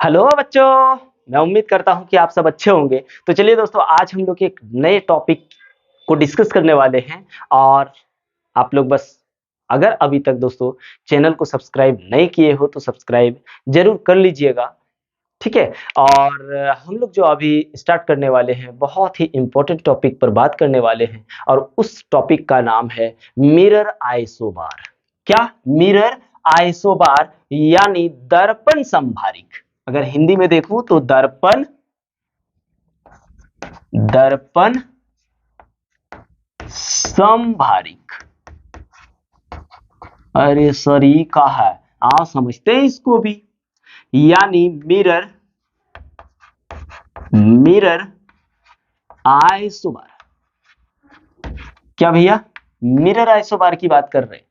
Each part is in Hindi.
हेलो बच्चों। मैं उम्मीद करता हूं कि आप सब अच्छे होंगे। तो चलिए दोस्तों, आज हम लोग एक नए टॉपिक को डिस्कस करने वाले हैं। और आप लोग बस, अगर अभी तक दोस्तों चैनल को सब्सक्राइब नहीं किए हो तो सब्सक्राइब जरूर कर लीजिएगा, ठीक है। और हम लोग जो अभी स्टार्ट करने वाले हैं, बहुत ही इंपॉर्टेंट टॉपिक पर बात करने वाले हैं। और उस टॉपिक का नाम है मिरर आइसोबार। क्या? मिरर आइसोबार यानी दर्पण संभारिक। अगर हिंदी में देखूं तो दर्पण दर्पण संभारिक। अरे सर, ये का है? आप समझते हैं इसको भी? यानी मिरर मिरर आइसोबार। क्या भैया? मिरर आइसोबार की बात कर रहे हैं।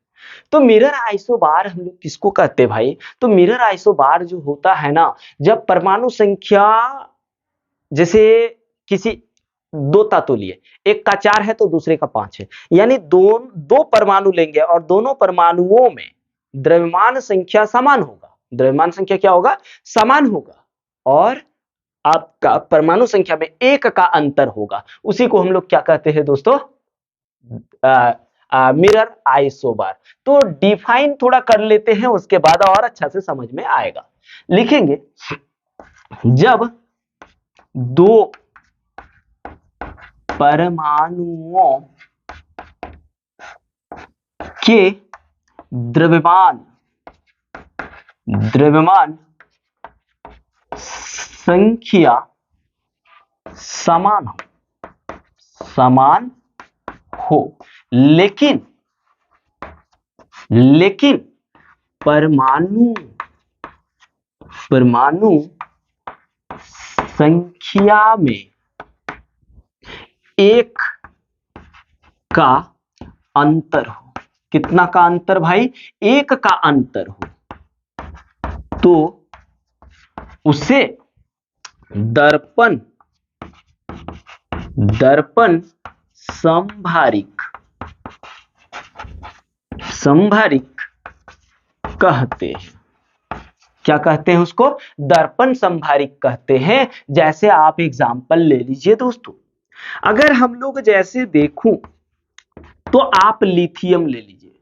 तो मिरर आइसोबार हम लोग किसको कहते हैं भाई? तो मिरर आइसोबार जो होता है ना, जब परमाणु संख्या, जैसे किसी दो धातु लिए, एक का 4 है तो दूसरे का 5 है, यानी दो परमाणु लेंगे और दोनों परमाणुओं में द्रव्यमान संख्या समान होगा। द्रव्यमान संख्या क्या होगा? समान होगा। और आपका परमाणु संख्या में एक का अंतर होगा। उसी को हम लोग क्या कहते हैं दोस्तों? Mirror isobar. तो डिफाइन थोड़ा कर लेते हैं, उसके बाद और अच्छा से समझ में आएगा। लिखेंगे, जब दो परमाणुओं के द्रव्यमान संख्या समान हो, लेकिन परमाणु संख्या में एक का अंतर हो। कितना का अंतर भाई? एक का अंतर हो, तो उसे दर्पण संभारिक कहते हैं। क्या कहते हैं उसको? दर्पण संभारिक कहते हैं। जैसे आप एग्जाम्पल ले लीजिए दोस्तों, अगर हम लोग जैसे देखूं तो आप लिथियम ले लीजिए।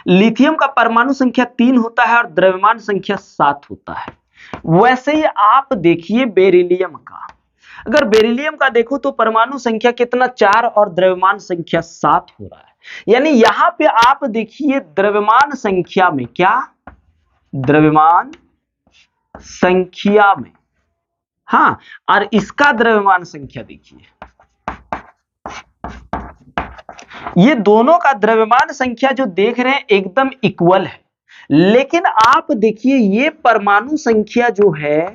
लिथियम का परमाणु संख्या 3 होता है और द्रव्यमान संख्या 7 होता है। वैसे ही आप देखिए बेरिलियम का। अगर बेरिलियम का देखो तो परमाणु संख्या कितना? 4 और द्रव्यमान संख्या 7 हो रहा है। यानी यहां पे आप देखिए द्रव्यमान संख्या में, क्या? द्रव्यमान संख्या में, हाँ, और इसका द्रव्यमान संख्या देखिए, ये दोनों का द्रव्यमान संख्या जो देख रहे हैं एकदम इक्वल है। लेकिन आप देखिए ये परमाणु संख्या जो है,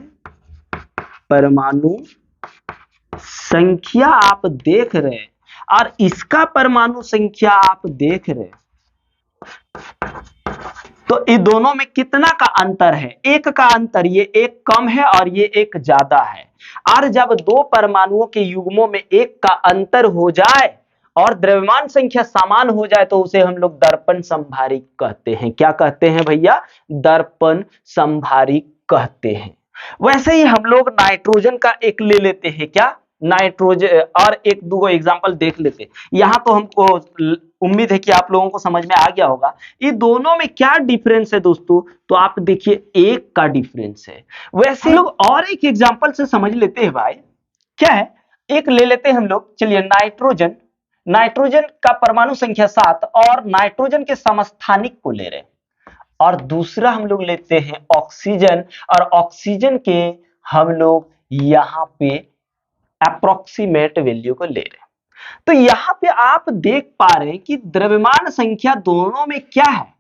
परमाणु संख्या आप देख रहे हैं और इसका परमाणु संख्या आप देख रहे हैं, तो इन दोनों में कितना का अंतर है? एक का अंतर। ये एक कम है और ये एक ज्यादा है। और जब दो परमाणुओं के युग्मों में एक का अंतर हो जाए और द्रव्यमान संख्या समान हो जाए तो उसे हम लोग दर्पण संभारिक कहते हैं। क्या कहते हैं भैया? दर्पण संभारिक कहते हैं। वैसे ही हम लोग नाइट्रोजन का एक ले लेते हैं। क्या? नाइट्रोजन, और एक दो एग्जांपल देख लेते हैं। यहां तो हमको उम्मीद है कि आप लोगों को समझ में आ गया होगा ये दोनों में क्या डिफरेंस है दोस्तों। तो आप देखिए एक का डिफरेंस है। वैसे लोग और एक एग्जांपल से समझ लेते हैं भाई। क्या है? एक ले लेते हैं हम लोग, चलिए नाइट्रोजन का परमाणु संख्या 7 और नाइट्रोजन के समस्थानिक को ले रहे हैं। और दूसरा हम लोग लेते हैं ऑक्सीजन, और ऑक्सीजन के हम लोग यहां पे अप्रोक्सीमेट वैल्यू को ले रहे हैं। तो यहां पे आप देख पा रहे हैं कि द्रव्यमान संख्या दोनों में क्या है?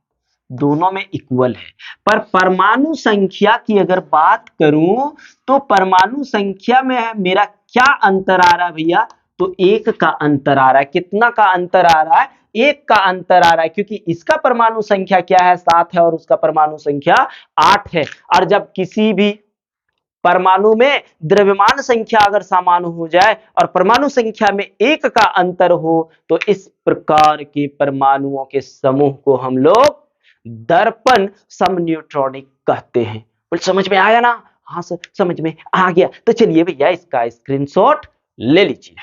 दोनों में इक्वल है। पर परमाणु संख्या की अगर बात करूं तो परमाणु संख्या में मेरा क्या अंतर आ रहा है भैया? तो एक का अंतर आ रहा है। कितना का अंतर आ रहा है? एक का अंतर आ रहा है, क्योंकि इसका परमाणु संख्या क्या है? 7 है और उसका परमाणु संख्या 8 है। और जब किसी भी परमाणु में द्रव्यमान संख्या अगर समान हो जाए और परमाणु संख्या में एक का अंतर हो तो इस प्रकार के परमाणुओं के समूह को हम लोग दर्पण समन्यूट्रॉनिक कहते हैं। कुछ समझ में आया ना? हाँ सर समझ में आ गया। तो चलिए भैया इसका स्क्रीनशॉट ले लीजिए।